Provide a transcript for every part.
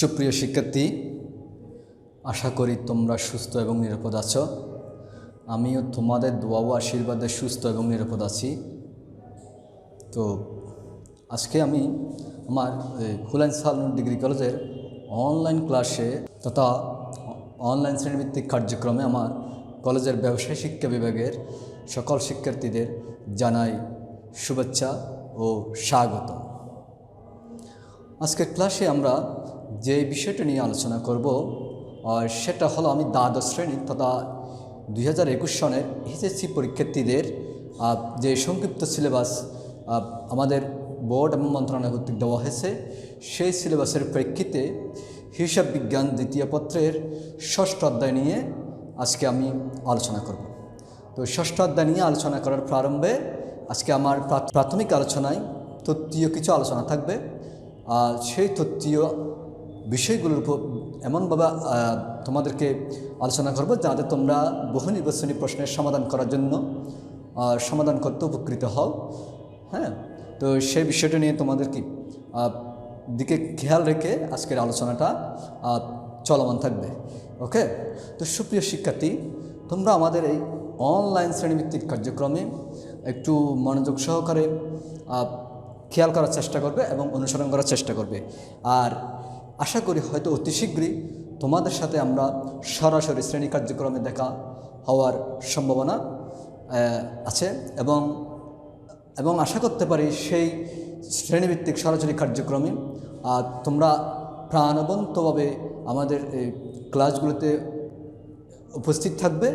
সুপ্রিয় শিক্ষার্থী, আশা করি তোমরা সুস্থ এবং নিরাপদ আছো। আমিও তোমাদের দোয়া ও আশীর্বাদে সুস্থ এবং নিরাপদ আছি। তো আজকে আমি আমার হুলাইন সালহ ডিগ্রি কলেজের অনলাইন ক্লাসে তথা অনলাইন শ্রেণীভিত্তিক কার্যক্রমে আমার কলেজের ব্যবসায় শিক্ষা বিভাগের সকল শিক্ষার্থীদের জানাই শুভেচ্ছা ও স্বাগত। আজকের ক্লাসে আমরা যে বিষয়টা নিয়ে আলোচনা করব সেটা হলো আমি দ্বাদশ শ্রেণী তথা 2021 সনের এইচএসসি পরীক্ষার্থীদের যে সংক্ষিপ্ত সিলেবাস আমাদের বোর্ড এবং মন্ত্রণালয় কর্তৃক দেওয়া হয়েছে, সেই সিলেবাসের প্রেক্ষিতে হিসাব বিজ্ঞান দ্বিতীয় পত্রের ষষ্ঠ অধ্যায় নিয়ে আজকে আমি আলোচনা করব। তো ষষ্ঠ অধ্যায় নিয়ে আলোচনা করার প্রারম্ভে আজকে আমার প্রাথমিক আলোচনায় তত্ত্বীয় কিছু আলোচনা থাকবে। সেই তত্ত্বীয় বিষয়গুলোর উপর এমনভাবে তোমাদেরকে আলোচনা করব যাতে তোমরা বহু নির্বাচনী প্রশ্নের সমাধান করার জন্য সমাধান করতে উপকৃত হও। হ্যাঁ, তো সেই বিষয়টা নিয়ে তোমাদেরকে দিকে খেয়াল রেখে আজকের আলোচনাটা চলমান থাকবে। ওকে, তো সুপ্রিয় শিক্ষার্থী, তোমরা আমাদের এই অনলাইন শ্রেণীভিত্তিক কার্যক্রমে একটু মনোযোগ সহকারে খেয়াল করার চেষ্টা করবে এবং অনুসরণ করার চেষ্টা করবে। আর আশা করি হয়তো অতি শীঘ্রই তোমাদের সাথে আমরা সরাসরি শ্রেণী কার্যক্রমে দেখা হওয়ার সম্ভাবনা আছে এবং আশা করতে পারি সেই শ্রেণীভিত্তিক সরাসরি কার্যক্রমে তোমরা প্রাণবন্তভাবে আমাদের এই ক্লাসগুলোতে উপস্থিত থাকবে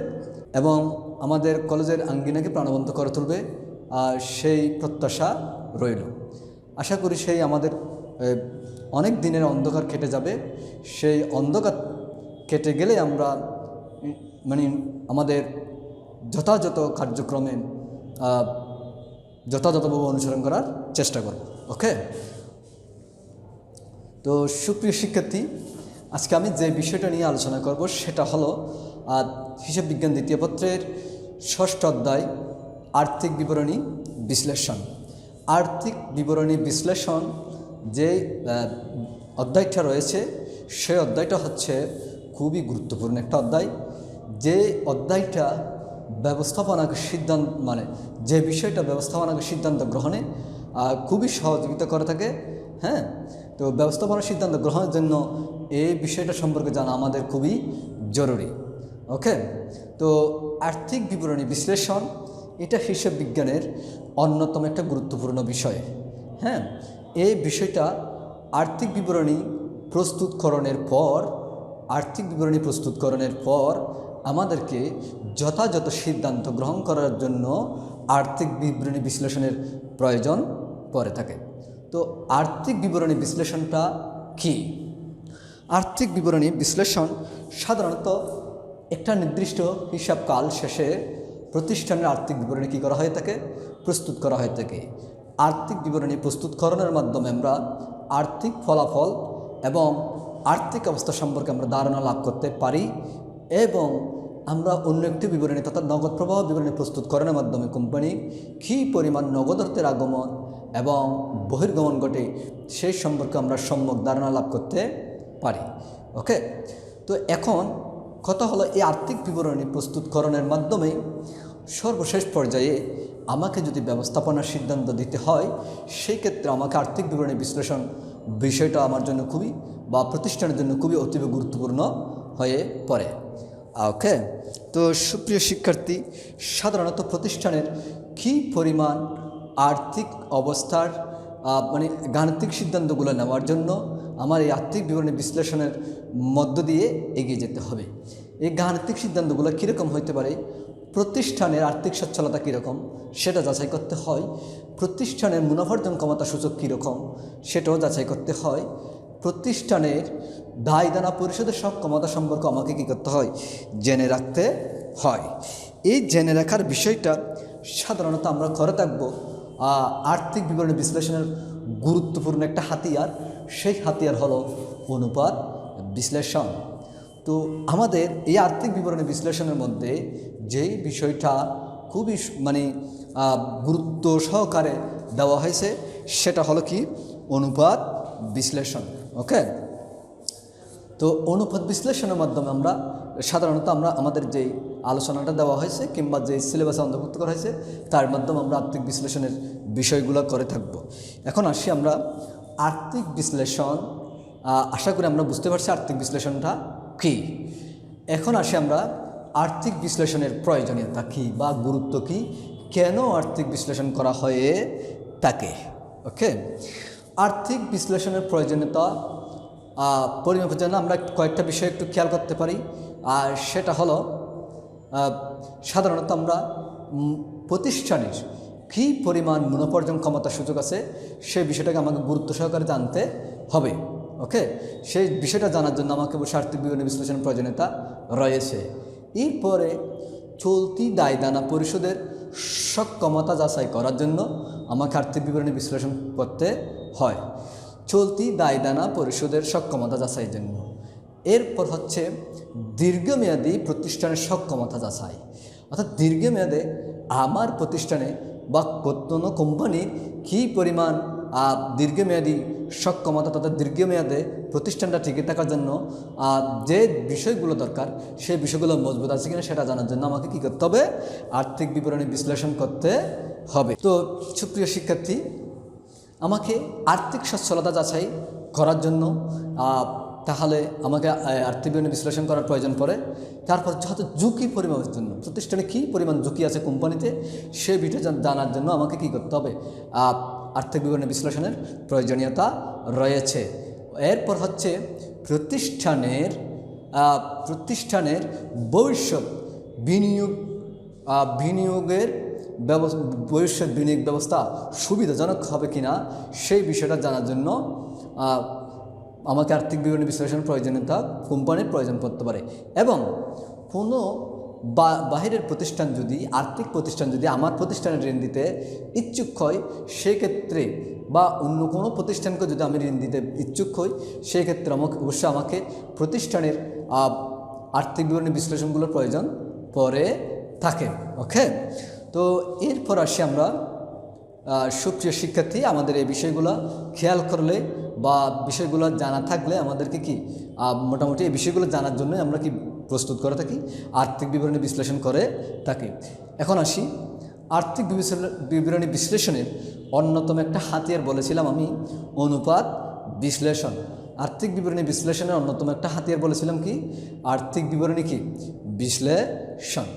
এবং আমাদের কলেজের আঙ্গিনাকে প্রাণবন্ত করে তুলবে, সেই প্রত্যাশা রইল। আশা করি সেই আমাদের অনেক দিনের অন্ধকার কেটে যাবে। সেই অন্ধকার কেটে গেলে আমরা আমাদের যথাযথ কার্যক্রমে যথাযথভাবে অনুসরণ করার চেষ্টা করব। ওকে, তো সুপ্রিয় শিক্ষার্থী, আজকে আমি যে বিষয়টা নিয়ে আলোচনা করব সেটা হলো হিসাব বিজ্ঞান দ্বিতীয় পত্রের ষষ্ঠ অধ্যায় আর্থিক বিবরণী বিশ্লেষণ। আর্থিক বিবরণী বিশ্লেষণ যে অধ্যায়টা রয়েছে, সেই অধ্যায়টা হচ্ছে খুবই গুরুত্বপূর্ণ একটা অধ্যায়। যে অধ্যায়টা ব্যবস্থাপনাকে যে বিষয়টা ব্যবস্থাপনাকে সিদ্ধান্ত গ্রহণে খুবই সহযোগিতা করে থাকে। হ্যাঁ, তো ব্যবস্থাপনা সিদ্ধান্ত গ্রহণের জন্য এই বিষয়টা সম্পর্কে জানা আমাদের খুবই জরুরি। ওকে, তো আর্থিক বিবরণী বিশ্লেষণ এটা হিসাব বিজ্ঞানের অন্যতম একটা গুরুত্বপূর্ণ বিষয়। হ্যাঁ, এই বিষয়টা আর্থিক বিবরণী প্রস্তুতকরণের পর আমাদেরকে যথাযথ সিদ্ধান্ত গ্রহণ করার জন্য আর্থিক বিবরণী বিশ্লেষণের প্রয়োজন পড়ে থাকে। তো আর্থিক বিবরণী বিশ্লেষণটা কি? আর্থিক বিবরণী বিশ্লেষণ সাধারণত একটা নির্দিষ্ট হিসাবকাল শেষে প্রতিষ্ঠানের আর্থিক বিবরণী কী করা হয়ে থাকে? প্রস্তুত করা হয়ে থাকে। আর্থিক বিবরণী প্রস্তুতকরণের মাধ্যমে আমরা আর্থিক ফলাফল এবং আর্থিক অবস্থা সম্পর্কে আমরা ধারণা লাভ করতে পারি এবং আমরা অন্য একটি বিবরণী তথা নগদ প্রবাহ বিবরণী প্রস্তুতকরণের মাধ্যমে কোম্পানি কী পরিমাণ নগদ অর্থের আগমন এবং বহির্গমন ঘটে সেই সম্পর্কে আমরা সম্যক ধারণা লাভ করতে পারি। ওকে, তো এখন কথা হলো এই আর্থিক বিবরণী প্রস্তুতকরণের মাধ্যমে সর্বশেষ পর্যায়ে আমাকে যদি ব্যবস্থাপনার সিদ্ধান্ত দিতে হয়, সেই ক্ষেত্রে আমাকে আর্থিক বিবরণী বিশ্লেষণ বিষয়টা আমার জন্য প্রতিষ্ঠানের জন্য খুবই অতীব গুরুত্বপূর্ণ হয়ে পড়ে। ওকে, তো সুপ্রিয় শিক্ষার্থী, সাধারণত প্রতিষ্ঠানের কী পরিমাণ আর্থিক অবস্থার গাণিতিক সিদ্ধান্তগুলো নেওয়ার জন্য আমার এই আর্থিক বিবরণী বিশ্লেষণের মধ্য দিয়ে এগিয়ে যেতে হবে। এই গাণিতিক সিদ্ধান্তগুলো কীরকম হতে পারে? প্রতিষ্ঠানের আর্থিক সচ্ছলতা কীরকম সেটা যাচাই করতে হয়। প্রতিষ্ঠানের মুনাফার্জন ক্ষমতা সূচক কীরকম সেটাও যাচাই করতে হয়। প্রতিষ্ঠানের দায় দানা পরিশোধের সক্ষমতা সম্পর্কে আমাকে কী করতে হয়? জেনে রাখতে হয়। এই জেনে রাখার বিষয়টা সাধারণত আমরা করে থাকব আর্থিক বিবরণী বিশ্লেষণের গুরুত্বপূর্ণ একটা হাতিয়ার। সেই হাতিয়ার হলো অনুপাত বিশ্লেষণ। তো আমাদের এই আর্থিক বিবরণী বিশ্লেষণের মধ্যে যেই বিষয়টা খুবই গুরুত্ব সহকারে দেওয়া হয়েছে সেটা হলো কি? অনুপাত বিশ্লেষণ। ওকে, তো অনুপাত বিশ্লেষণের মাধ্যমে আমরা সাধারণত আমাদের যেই আলোচনাটা দেওয়া হয়েছে কিংবা যে সিলেবাসে অন্তর্ভুক্ত করা হয়েছে তার মাধ্যমে আমরা আর্থিক বিশ্লেষণের বিষয়গুলো করে থাকব। এখন আসি আমরা আর্থিক বিশ্লেষণ, আশা করি আমরা বুঝতে পারছি আর্থিক বিশ্লেষণটা কী। এখন আসি আমরা আর্থিক বিশ্লেষণের প্রয়োজনীয়তা কী বা গুরুত্ব কী, কেন আর্থিক বিশ্লেষণ করা হয়ে থাকে। ওকে, আর্থিক বিশ্লেষণের প্রয়োজনীয়তা পরিমাপের জন্য আমরা কয়েকটা বিষয় একটু খেয়াল করতে পারি। আর সেটা হলো সাধারণত আমরা প্রতিষ্ঠানের কী পরিমাণ মুনাফার্জন ক্ষমতা সুযোগ আছে সেই বিষয়টাকে আমাকে গুরুত্ব সহকারে জানতে হবে। ওকে, সেই বিষয়টা জানার জন্য আমাকে অবশ্যই আর্থিক বিবরণী বিশ্লেষণের প্রয়োজনীয়তা রয়েছে। এরপরে চলতি দায়দানা পরিশোধের সক্ষমতা যাচাই করার জন্য আমাকে আর্থিক বিবরণী বিশ্লেষণ করতে হয়, চলতি দায়দানা পরিশোধের সক্ষমতা যাচাইয়ের জন্য। এরপর হচ্ছে দীর্ঘমেয়াদী প্রতিষ্ঠানের সক্ষমতা যাচাই, অর্থাৎ দীর্ঘমেয়াদে আমার প্রতিষ্ঠানে বা কোনো কোম্পানির কী পরিমাণ দীর্ঘমেয়াদী সক্ষমতা তথা দীর্ঘমেয়াদে প্রতিষ্ঠানটা টিকে থাকার জন্য যে বিষয়গুলো দরকার সেই বিষয়গুলো মজবুত আছে কিনা সেটা জানার জন্য আমাকে কী করতে হবে, আর্থিক বিবরণী বিশ্লেষণ করতে হবে। তো সুপ্রিয় শিক্ষার্থী, আমাকে আর্থিক সচ্ছলতা যাচাই করার জন্য তাহলে আমাকে আর্থিক বিবরণী বিশ্লেষণ করার প্রয়োজন পড়ে। তারপর যত ঝুঁকি পরিমাপের জন্য প্রতিষ্ঠানে কী পরিমাণ ঝুঁকি আছে কোম্পানিতে সে বিষয় জানার জন্য আমাকে কী করতে হবে, আর্থিক বিবরণী বিশ্লেষণের প্রয়োজনীয়তা রয়েছে। এরপর হচ্ছে প্রতিষ্ঠানের ভবিষ্যৎ বিনিয়োগের ভবিষ্যৎ বিনিয়োগ ব্যবস্থা সুবিধাজনক হবে কিনা সেই বিষয়টা জানার জন্য আমাকে আর্থিক বিবরণী বিশ্লেষণের প্রয়োজনীয়তা কোম্পানির প্রয়োজন পড়তে পারে। এবং কোনো বাহিরের প্রতিষ্ঠান যদি আর্থিক প্রতিষ্ঠান যদি আমার প্রতিষ্ঠানে ঋণ দিতে ইচ্ছুক হয় সেক্ষেত্রে বা অন্য কোনো প্রতিষ্ঠানকে যদি আমি ঋণ দিতে ইচ্ছুক হই সেক্ষেত্রে অবশ্যই আমাকে প্রতিষ্ঠানের আর্থিক বিবরণী বিশ্লেষণগুলোর প্রয়োজন পড়ে থাকে। ওকে, তো এরপর আসি আমরা সুপ্রিয় শিক্ষার্থী, আমাদের এই বিষয়গুলো খেয়াল করলে বা বিষয়গুলো জানা থাকলে আমাদেরকে কি মোটামুটি এই বিষয়গুলো জানার জন্য আমরা কি প্রস্তুত করে থাকি, আর্থিক বিবরণী বিশ্লেষণ করে থাকি। এখন আসি আর্থিক বিবরণী বিশ্লেষণের অন্যতম একটা হাতিয়ার বলেছিলাম আমি অনুপাত বিশ্লেষণ। আর্থিক বিবরণী বিশ্লেষণের অন্যতম একটা হাতিয়ার বলেছিলাম কি, আর্থিক বিবরণী কি বিশ্লেষণ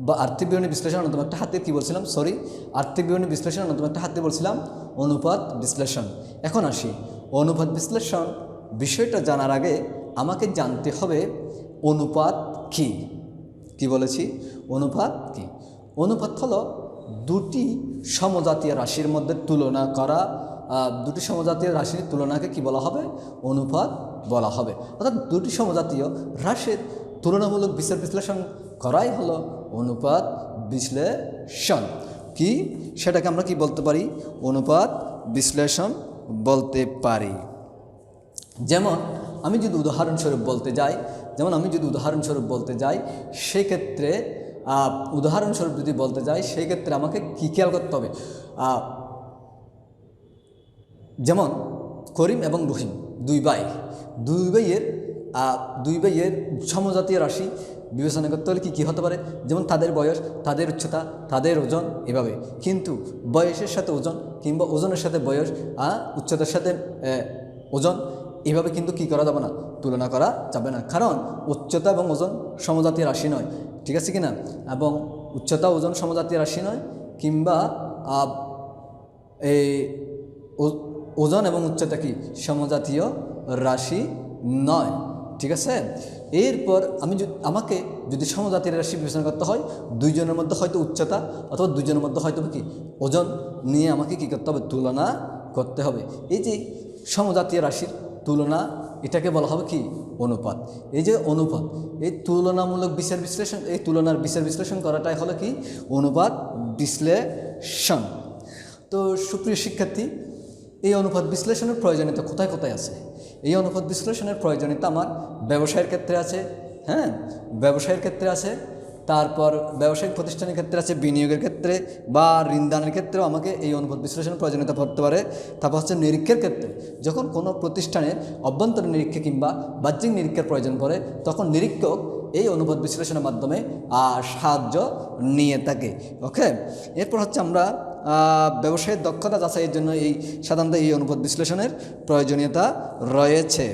বা আর্থিক বিবরণী বিশ্লেষণ অন্যতম একটা হাতিয়ার কি বলছিলাম, আর্থিক বিবরণী বিশ্লেষণ অন্যতম একটা হাতিয়ার বলছিলাম অনুপাত বিশ্লেষণ। এখন আসি অনুপাত বিশ্লেষণ বিষয়টা জানার আগে আমাকে জানতে হবে অনুপাত কি বলেছি, অনুপাত কি। অনুপাত হলো দুটি সমজাতীয় রাশির মধ্যে তুলনা করা, দুটি সমজাতীয় রাশির তুলনাকে কি বলা হবে, অনুপাত বলা হবে। অর্থাৎ দুটি সমজাতীয় রাশির তুলনামূলক বিচার বিশ্লেষণ করাই হলো অনুপাত বিশ্লেষণ। কি সেটাকে আমরা কি বলতে পারি, অনুপাত বিশ্লেষণ বলতে পারি। যেমন আমি যদি উদাহরণস্বরূপ বলতে যাই সেক্ষেত্রে উদাহরণস্বরূপ যদি বলতে যাই সেক্ষেত্রে আমাকে কী খেয়াল করতে হবে, যেমন করিম এবং রহিম দুই ভাইয়ের সমজাতীয় রাশি বিবেচনা করতে হলে কী হতে পারে, যেমন তাদের বয়স, তাদের উচ্চতা, তাদের ওজন, এভাবে। কিন্তু বয়সের সাথে ওজন কিংবা ওজনের সাথে বয়স, উচ্চতার সাথে ওজন, এভাবে কিন্তু কী করা যাবে না, তুলনা করা যাবে না। কারণ উচ্চতা এবং ওজন সমজাতীয় রাশি নয়, ঠিক আছে কিনা, এবং উচ্চতা ওজন সমজাতীয় রাশি নয় কিংবা এই ওজন এবং উচ্চতা কি সমজাতীয় রাশি নয়, ঠিক আছে। এরপর আমাকে যদি সমজাতীয় রাশি বিবেচনা করতে হয় দুইজনের মধ্যে হয়তো উচ্চতা অথবা দুইজনের মধ্যে হয়তো কি ওজন নিয়ে আমাকে কী করতে হবে, তুলনা করতে হবে। এই যে সমজাতীয় রাশির তুলনা এটাকে বলা হবে কি, অনুপাত। এই যে অনুপাত, এই তুলনামূলক বিচার বিশ্লেষণ, এই তুলনার বিচার বিশ্লেষণ করাটাই হলো কি, অনুপাত বিশ্লেষণ। তো সুপ্রিয় শিক্ষার্থী, এই অনুপাত বিশ্লেষণের প্রয়োজনীয়তা কোথায় কোথায় আছে? এই অনুপাত বিশ্লেষণের প্রয়োজনীয়তা আমার ব্যবসায়ের ক্ষেত্রে আছে, ব্যবসায়ের ক্ষেত্রে আছে। তারপর ব্যবসায়িক প্রতিষ্ঠানের ক্ষেত্রে আছে বিনিয়োগের ক্ষেত্রে বা ঋণদানের ক্ষেত্রেও আমাকে এই অনুপাত বিশ্লেষণের প্রয়োজনীয়তা পড়তে পারে। তারপর হচ্ছে নিরীক্ষের ক্ষেত্রে, যখন কোনো প্রতিষ্ঠানের অভ্যন্তরীণ নিরীক্ষা কিংবা বাহ্যিক নিরীক্ষার প্রয়োজন পড়ে তখন নিরীক্ষক এই অনুপাত বিশ্লেষণের মাধ্যমে সাহায্য নিয়ে থাকে। ওকে, এরপর হচ্ছে আমরা ব্যবসায়ের দক্ষতা যাচাইয়ের জন্য সাধারণত এই অনুপাত বিশ্লেষণের প্রয়োজনীয়তা রয়েছে।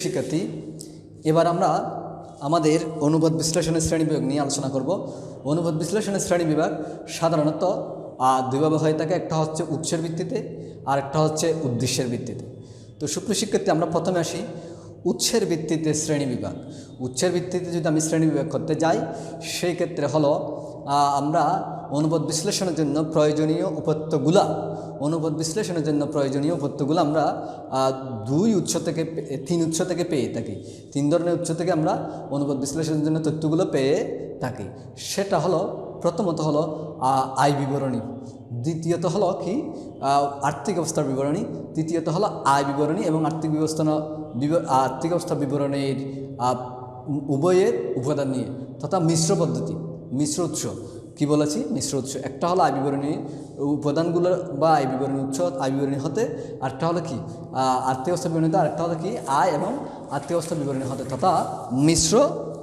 শিক্ষার্থী, এবার আমরা আমাদের অনুপাত বিশ্লেষণের শ্রেণীবিভাগ নিয়ে আলোচনা করব। অনুপাত বিশ্লেষণের শ্রেণীবিভাগ সাধারণত দুইভাবে হয়ে থাকে, একটা হচ্ছে উৎসের ভিত্তিতে আর একটা হচ্ছে উদ্দেশ্যের ভিত্তিতে। তো সুপ্রিয় শিক্ষার্থী, আমরা প্রথমে আসি উৎসের ভিত্তিতে শ্রেণীবিভাগ। উৎসের ভিত্তিতে যদি আমি শ্রেণীবিভাগ করতে যাই সেই ক্ষেত্রে হলো আমরা অনুপাত বিশ্লেষণের জন্য প্রয়োজনীয় উপাত্তগুলা আমরা তিন উৎস থেকে পেয়ে থাকি। তিন ধরনের উৎস থেকে আমরা অনুপাত বিশ্লেষণের জন্য তথ্যগুলো পেয়ে থাকি। সেটা হলো প্রথমত হলো আয় বিবরণী, দ্বিতীয়ত হলো কি আর্থিক অবস্থার বিবরণী, তৃতীয়ত হলো আয় বিবরণী এবং আর্থিক অবস্থা বিবরণীর উভয়ের উপাদান নিয়ে তথা মিশ্র পদ্ধতি, মিশ্র উৎস। কি বলেছি? মিশ্র উৎস। একটা হলো আয় বিবরণী উপাদানগুলো বা আয় বিবরণী উৎস, আয় বিবরণী হতে, আরেকটা হলো কি আর্থিক অবস্থা বিবরণী, আরেকটা হলো কি আয় এবং আর্থিক অবস্থা বিবরণী হতে তথা মিশ্র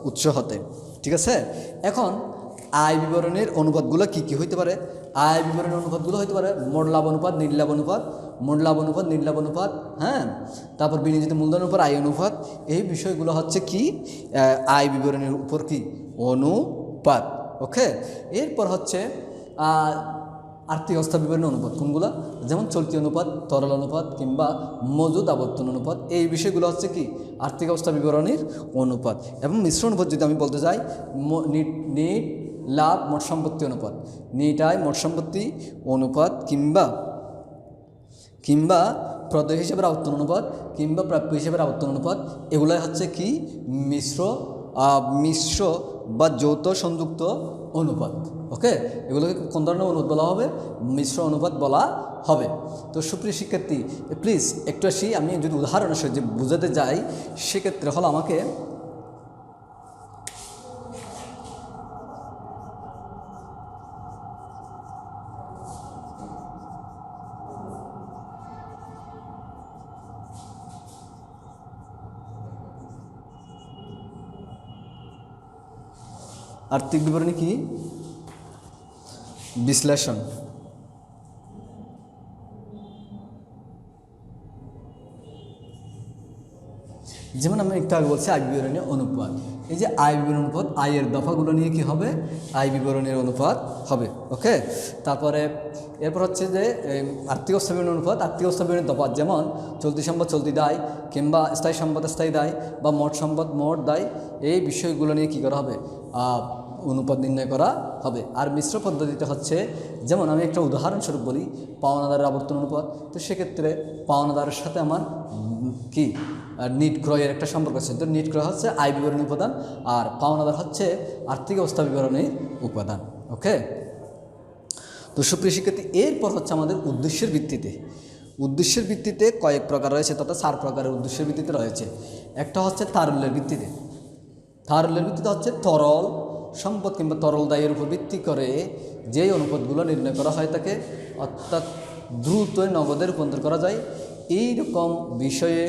উৎস হতে। ঠিক আছে, এখন আয় বিবরণীর অনুপাতগুলো কি কি হইতে পারে? আয় বিবরণীর অনুপাতগুলো হইতে পারে মোট লাভ অনুপাত, নির্লাভ অনুপাত, নির্লাভ অনুপাত, হ্যাঁ, তারপর বিনিয়োজিত মূলধনের উপর আয় অনুপাত। এই বিষয়গুলো হচ্ছে কি আয় বিবরণীর উপর কি অনুপাত। ওকে, এরপর হচ্ছে আর্থিক অবস্থা বিবরণী অনুপাত। কোনগুলো? যেমন চলতি অনুপাত, তরল অনুপাত কিংবা মজুদ আবর্তন অনুপাত। এই বিষয়গুলো হচ্ছে কি আর্থিক অবস্থা বিবরণীর অনুপাত। এবং মিশ্র অনুপাত যদি আমি বলতে চাই, নিট লাভ মোট সম্পত্তি অনুপাত, নিট আয় মোট সম্পত্তি অনুপাত কিংবা প্রদেয় হিসেবে আবর্তন অনুপাত কিংবা প্রাপ্য হিসেবে আবর্তন অনুপাত। এগুলাই হচ্ছে কি মিশ্র বা যৌথ সংযুক্ত অনুপাত। ওকে, এগুলোকে কোন ধরনের অনুপাত বলা হবে? মিশ্র অনুপাত বলা হবে। তো সুপ্রিয় শিক্ষার্থী, প্লিজ একটু আসি, আমি যদি উদাহরণের সাহায্যে বোঝাতে যাই সেক্ষেত্রে হলো আমাকে আর্থিক বিবরণী কি বিশ্লেষণ। যেমন আমি একটু আগে বলছি আয় বিবরণী অনুপাত। এই যে আয় বিবরণী অনুপাত, আয়ের দফাগুলো নিয়ে কি হবে? আয় বিবরণীর অনুপাত হবে। ওকে, তারপরে এরপর হচ্ছে যে আর্থিক অবস্থা বিবরণী অনুপাত, আর্থিক অবস্থা বিবরণীর দফা, যেমন চলতি সম্পদ চলতি দায় কিংবা স্থায়ী সম্পদ স্থায়ী দায় বা মোট সম্পদ মোট দায়। এই বিষয়গুলো নিয়ে কী করা হবে? অনুপাত নির্ণয় করা হবে। আর মিশ্র পদ্ধতিতে হচ্ছে, যেমন আমি একটা উদাহরণস্বরূপ বলি, পাওনাদারের আবর্তন অনুপাত। তো সেক্ষেত্রে পাওনাদারের সাথে আমার কি নিট ক্রয়ের একটা সম্পর্ক আছে। তো নিট ক্রয় হচ্ছে আয় বিবরণী উপাদান আর পাওনাদার হচ্ছে আর্থিক অবস্থা বিবরণীর উপাদান। ওকে, তো সুপ্রিয় শিক্ষার্থী, এরপর হচ্ছে আমাদের উদ্দেশ্যের ভিত্তিতে কয়েক প্রকার রয়েছে তথা 4 প্রকারের উদ্দেশ্যের ভিত্তিতে রয়েছে। একটা হচ্ছে তারল্যের ভিত্তিতে হচ্ছে তরল সম্পদ কিংবা তরল দায়ের উপর ভিত্তি করে যেই অনুপাতগুলো নির্ণয় করা হয় তাকে, অর্থাৎ দ্রুতই নগদে রূপান্তর করা যায়, এই রকম বিষয়ে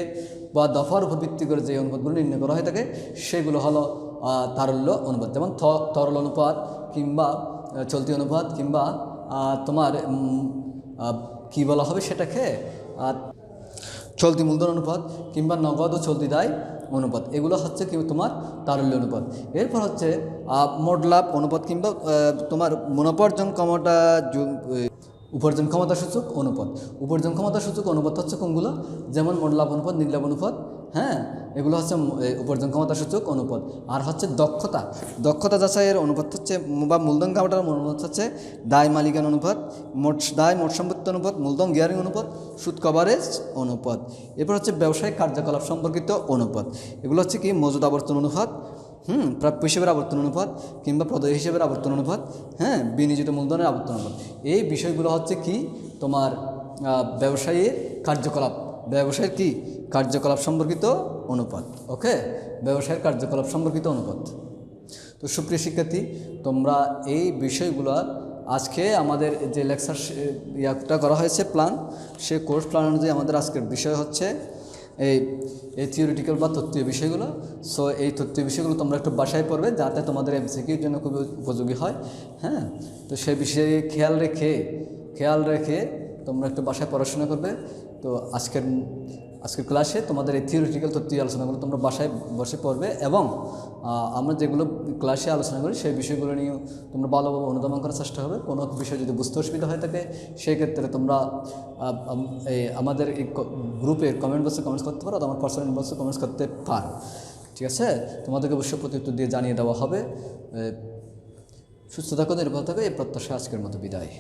বা দফার উপর ভিত্তি করে যে অনুপাতগুলো নির্ণয় করা হয় থাকে সেগুলো হলো তারল্য অনুপাত। যেমন তরল অনুপাত কিংবা চলতি অনুপাত কিংবা তোমার কি বলা হবে সেটাকে চলতি মূলধন অনুপাত কিংবা নগদ ও চলতি দায় অনুপাত। এগুলো হচ্ছে কি তোমার তারল্য অনুপাত। এরপর হচ্ছে মোট লাভ অনুপাত কিংবা তোমার মুনাফার্জন উপার্জন ক্ষমতা সূচক অনুপাত। উপার্জন ক্ষমতা সূচক অনুপাত হচ্ছে কোনগুলো? যেমন মোট লাভ অনুপাত, নির্লাভ অনুপাত, হ্যাঁ, এগুলো হচ্ছে উপার্জন ক্ষমতা সূচক অনুপাত। আর হচ্ছে দক্ষতা যাচাইয়ের অনুপাত হচ্ছে বা মূলধন কাঠামোর অনুপাত হচ্ছে দায় মালিকানা অনুপাত, মোট সম্পত্তি অনুপাত, মূলধন গিয়ারিং অনুপাত, সুদ কভারেজ অনুপাত। এরপর হচ্ছে ব্যবসায়িক কার্যকলাপ সম্পর্কিত অনুপাত। এগুলো হচ্ছে কি মজুদ আবর্তন অনুপাত, প্রাপ্য হিসেবের আবর্তন অনুপাত কিংবা প্রদেয় হিসেবের আবর্তন অনুপাত, হ্যাঁ, বিনিয়োজিত মূলধনের আবর্তন অনুপাত। এই বিষয়গুলো হচ্ছে কি তোমার ব্যবসায়ীর কার্যকলাপ সম্পর্কিত অনুপাত। ওকে, ব্যবসায়ের কার্যকলাপ সম্পর্কিত অনুপাত। তো সুপ্রিয় শিক্ষার্থী, তোমরা এই বিষয়গুলো আজকে আমাদের যে লেকচার ইয়াটা করা হয়েছে প্ল্যান, সেই কোর্স প্ল্যান অনুযায়ী আমাদের আজকের বিষয় হচ্ছে এই থিওরিটিক্যাল বা তত্ত্বীয় বিষয়গুলো। সো এই তত্ত্বীয় বিষয়গুলো তোমরা একটু বাসায় পড়বে, যাতে তোমাদের এমসিকিউর জন্য খুবই উপযোগী হয়। হ্যাঁ, তো সেই বিষয়ে খেয়াল রেখে তোমরা একটু বাসায় পড়াশোনা করবে। তো আজকের ক্লাসে তোমাদের এই থিওরিটিক্যাল তত্ত্বীয় আলোচনাগুলো তোমরা বাসায় বসে পড়বে, এবং আমরা যেগুলো ক্লাসে আলোচনা করি সেই বিষয়গুলো নিয়েও তোমরা ভালোভাবে অনুধাবন করার চেষ্টা হবে। কোনো বিষয় যদি বুঝতে অসুবিধা হয়ে থাকে, সেই ক্ষেত্রে তোমরা আমাদের এই গ্রুপের কমেন্ট বক্সে কমেন্টস করতে পারো, আমার পার্সোনাল ইনবক্সে কমেন্টস করতে পারো। ঠিক আছে, তোমাদেরকে অবশ্যই প্রত্যুত্তর দিয়ে জানিয়ে দেওয়া হবে। সুস্থ থাকো, নির্ভর থাকো, এই প্রত্যাশা আজকের মতো বিদায়।